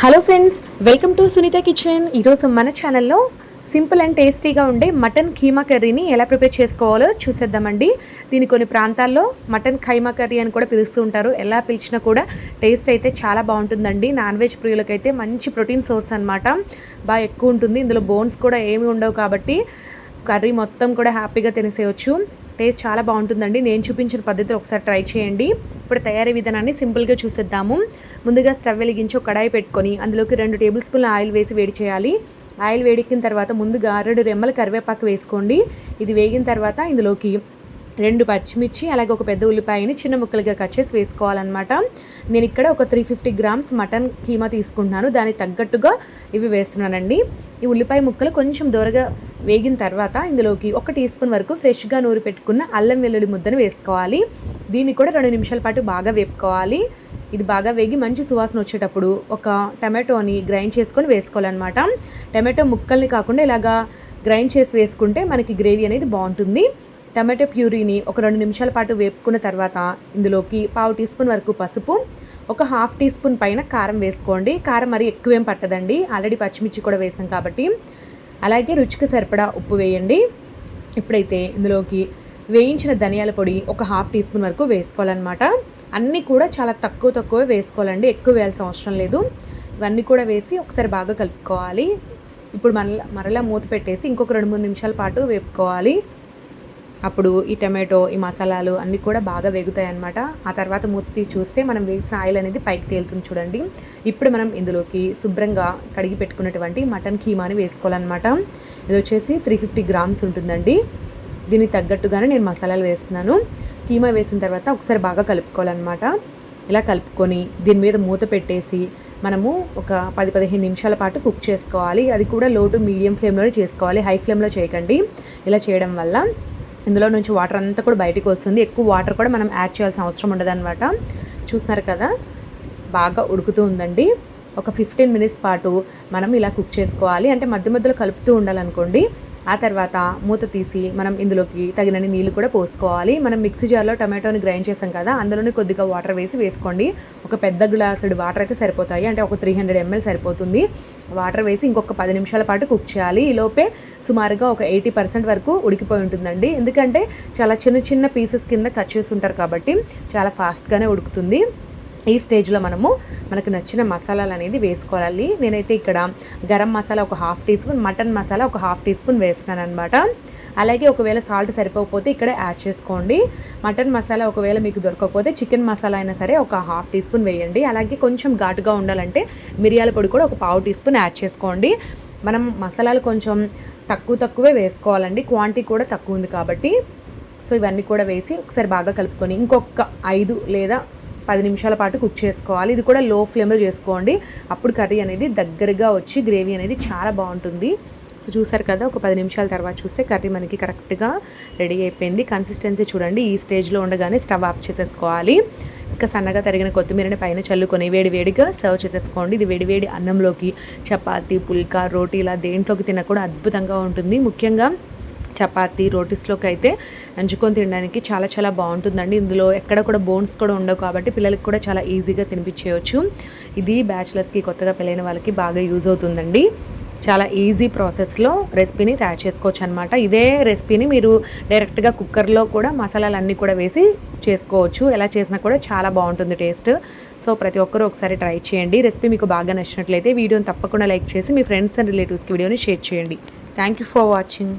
Hello friends, welcome to Sunitha kitchen. ఈరోజు మన ఛానల్లో సింపుల్ అండ్ టేస్టీగా ఉండే మటన్ కీమా కర్రీని ఎలా ప్రిపేర్ చేసుకోవాలో చూసేద్దామండి. దీని కొన్ని ప్రాంతాల్లో మటన్ ఖైమా కర్రీ అని కూడా పిలుస్తూ ఉంటారు. ఎలా పిలిచినా కూడా టేస్ట్ అయితే చాలా బాగుంటుందండి. నాన్ వెజ్ ప్రియులకైతే మంచి ప్రోటీన్ సోర్స్ అనమాట, బాగా ఎక్కువ ఉంటుంది. ఇందులో బోన్స్ కూడా ఏమి ఉండవు కాబట్టి కర్రీ మొత్తం కూడా హ్యాపీగా తినేసేయచ్చు. టేస్ట్ చాలా బాగుంటుందండి. నేను చూపించిన పద్ధతిలో ఒకసారి ట్రై చేయండి. ఇప్పుడు తయారీ విధానాన్ని సింపుల్గా చూసేద్దాము. ముందుగా స్టవ్ వెలిగించి ఒక కడాయి పెట్టుకొని అందులోకి 2 టేబుల్ స్పూన్ల ఆయిల్ వేసి వేడి చేయాలి. ఆయిల్ వేడెక్కిన తర్వాత ముందుగా 2 రెమ్మల కరివేపాకు వేసుకోండి. ఇది వేగిన తర్వాత ఇందులోకి 2 పచ్చిమిర్చి అలాగే ఒక పెద్ద ఉల్లిపాయని చిన్న ముక్కలుగా కట్ చేసి వేసుకోవాలన్నమాట. నేను ఇక్కడ ఒక 350 గ్రామ్స్ మటన్ కీమా తీసుకుంటున్నాను. దానికి తగ్గట్టుగా ఇవి వేస్తున్నానండి. ఈ ఉల్లిపాయ ముక్కలు కొంచెం దూరగా వేగిన తర్వాత ఇందులోకి 1 టీ స్పూన్ వరకు ఫ్రెష్గా నూరి పెట్టుకున్న అల్లం వెల్లుల్లి ముద్దను వేసుకోవాలి. దీన్ని కూడా 2 నిమిషాల పాటు బాగా వేపుకోవాలి. ఇది బాగా వేగి మంచి సువాసన వచ్చేటప్పుడు ఒక టమాటోని గ్రైండ్ చేసుకొని వేసుకోవాలన్నమాట. టమాటో ముక్కల్ని కాకుండా ఇలాగా గ్రైండ్ చేసి వేసుకుంటే మనకి గ్రేవీ అనేది బాగుంటుంది. టమాటో ప్యూరీని ఒక 2 నిమిషాల పాటు వేపుకున్న తర్వాత ఇందులోకి 1/2 టీ స్పూన్ వరకు పసుపు, ఒక 1/2 టీ స్పూన్ పైన కారం వేసుకోండి. కారం మరి ఎక్కువేం పట్టదండి, ఆల్రెడీ పచ్చిమిర్చి కూడా వేసాం కాబట్టి. అలాగే రుచికి సరిపడా ఉప్పు వేయండి. ఇప్పుడైతే ఇందులోకి వేయించిన ధనియాల పొడి ఒక 1/2 టీ స్పూన్ వరకు వేసుకోవాలన్నమాట. అన్నీ కూడా చాలా తక్కువే వేసుకోవాలండి, ఎక్కువ వేయాల్సిన అవసరం లేదు. ఇవన్నీ కూడా వేసి ఒకసారి బాగా కలుపుకోవాలి. ఇప్పుడు మరలా మూత పెట్టేసి ఇంకొక 2-3 నిమిషాల పాటు వేపుకోవాలి. అప్పుడు ఈ టమాటో, ఈ మసాలాలు అన్నీ కూడా బాగా వేగుతాయి అన్నమాట. ఆ తర్వాత మూత తీసి చూస్తే మనం వేసిన ఆయిల్ అనేది పైకి తేలుతుంది చూడండి. ఇప్పుడు మనం ఇందులోకి శుభ్రంగా కడిగి పెట్టుకున్నటువంటి మటన్ కీమాని వేసుకోవాలన్నమాట. ఇది వచ్చేసి 350 గ్రామ్స్ ఉంటుందండి. దీనికి తగ్గట్టుగానే నేను మసాలాలు వేస్తున్నాను. కీమా వేసిన తర్వాత ఒకసారి బాగా కలుపుకోవాలన్నమాట. ఇలా కలుపుకొని దీని మీద మూత పెట్టేసి మనము ఒక 10-15 నిమిషాల పాటు కుక్ చేసుకోవాలి. అది కూడా లో టు మీడియం ఫ్లేమ్లోనే చేసుకోవాలి, హై ఫ్లేమ్లో చేయకండి. ఇలా చేయడం వల్ల ఇందులో నుంచి వాటర్ అంతా కూడా బయటకు వస్తుంది. ఎక్కువ వాటర్ కూడా మనం యాడ్ చేయాల్సిన అవసరం ఉండదన్నమాట. చూస్తున్నారు కదా, బాగా ఉడుకుతూ ఉందండి. ఒక 15 మినిట్స్ పాటు మనం ఇలా కుక్ చేసుకోవాలి. అంటే మధ్య మధ్యలో కలుపుతూ ఉండాలనుకోండి. ఆ తర్వాత మూత తీసి మనం ఇందులోకి తగినన్ని నీళ్ళు కూడా పోసుకోవాలి. మనం మిక్సీ జార్లో టమాటోని గ్రైండ్ చేసాం కదా, అందులోనే కొద్దిగా వాటర్ వేసుకోండి. ఒక పెద్ద గ్లాసుడు వాటర్ అయితే సరిపోతాయి, అంటే ఒక 300 ml సరిపోతుంది. వాటర్ వేసి ఇంకొక 10 నిమిషాల పాటు కుక్ చేయాలి. ఈలోపే సుమారుగా ఒక 80% వరకు ఉడికిపోయి ఉంటుందండి. ఎందుకంటే చాలా చిన్న చిన్న పీసెస్ కింద కట్ చేసి ఉంటారు కాబట్టి చాలా ఫాస్ట్గానే ఉడుకుతుంది. ఈ స్టేజ్లో మనకు నచ్చిన మసాలాలు అనేది వేసుకోవాలి. నేనైతే ఇక్కడ గరం మసాలా ఒక 1/2 టీ స్పూన్, మటన్ మసాలా ఒక 1/2 టీ స్పూన్ వేస్తున్నాను అనమాట. అలాగే ఒకవేళ సాల్ట్ సరిపోకపోతే ఇక్కడ యాడ్ చేసుకోండి. మటన్ మసాలా ఒకవేళ మీకు దొరకకపోతే చికెన్ మసాలా అయినా సరే ఒక 1/2 టీ స్పూన్ వేయండి. అలాగే కొంచెం ఘాటుగా ఉండాలంటే మిరియాల పొడి కూడా ఒక 1/4 టీ స్పూన్ యాడ్ చేసుకోండి. మనం మసాలాలు కొంచెం తక్కువే వేసుకోవాలండి, క్వాంటిటీ కూడా తక్కువ ఉంది కాబట్టి. సో ఇవన్నీ కూడా వేసి ఒకసారి బాగా కలుపుకొని ఇంకొక 5 లేదా 10 నిమిషాల పాటు కుక్ చేసుకోవాలి. ఇది కూడా లో ఫ్లేమ్లో చేసుకోండి. అప్పుడు కర్రీ అనేది దగ్గరగా వచ్చి గ్రేవీ అనేది చాలా బాగుంటుంది. సో చూసారు కదా, ఒక 10 నిమిషాల తర్వాత చూస్తే కర్రీ మనకి కరెక్ట్గా రెడీ అయిపోయింది. కన్సిస్టెన్సీ చూడండి. ఈ స్టేజ్లో ఉండగానే స్టవ్ ఆఫ్ చేసేసుకోవాలి. ఇంకా సన్నగా తరిగిన కొత్తిమీరని పైన చల్లుకొని వేడిగా సర్వ్ చేసేసుకోండి. ఇది వేడి అన్నంలోకి, చపాతీ, పుల్కా, రోటీ ఇలా దేంట్లోకి తిన్నా కూడా అద్భుతంగా ఉంటుంది. ముఖ్యంగా చపాతీ, రోటీస్లోకి అయితే నంచుకొని తినడానికి చాలా బాగుంటుందండి. ఇందులో ఎక్కడ కూడా బోన్స్ కూడా ఉండవు కాబట్టి పిల్లలకి కూడా చాలా ఈజీగా తినిపించేయచ్చు. ఇది బ్యాచిలర్స్కి, కొత్తగా పెళ్ళైన వాళ్ళకి బాగా యూజ్ అవుతుందండి. చాలా ఈజీ ప్రాసెస్లో రెసిపీని తయారు చేసుకోవచ్చు అనమాట. ఇదే రెసిపీని మీరు డైరెక్ట్గా కుక్కర్లో కూడా మసాలాలన్నీ కూడా వేసి చేసుకోవచ్చు. ఎలా చేసినా కూడా చాలా బాగుంటుంది టేస్ట్. సో ప్రతి ఒక్కరూ ఒకసారి ట్రై చేయండి. రెసిపీ మీకు బాగా నచ్చినట్లయితే వీడియోని తప్పకుండా లైక్ చేసి మీ ఫ్రెండ్స్ అండ్ రిలేటివ్స్కి వీడియోని షేర్ చేయండి. Thank you for watching.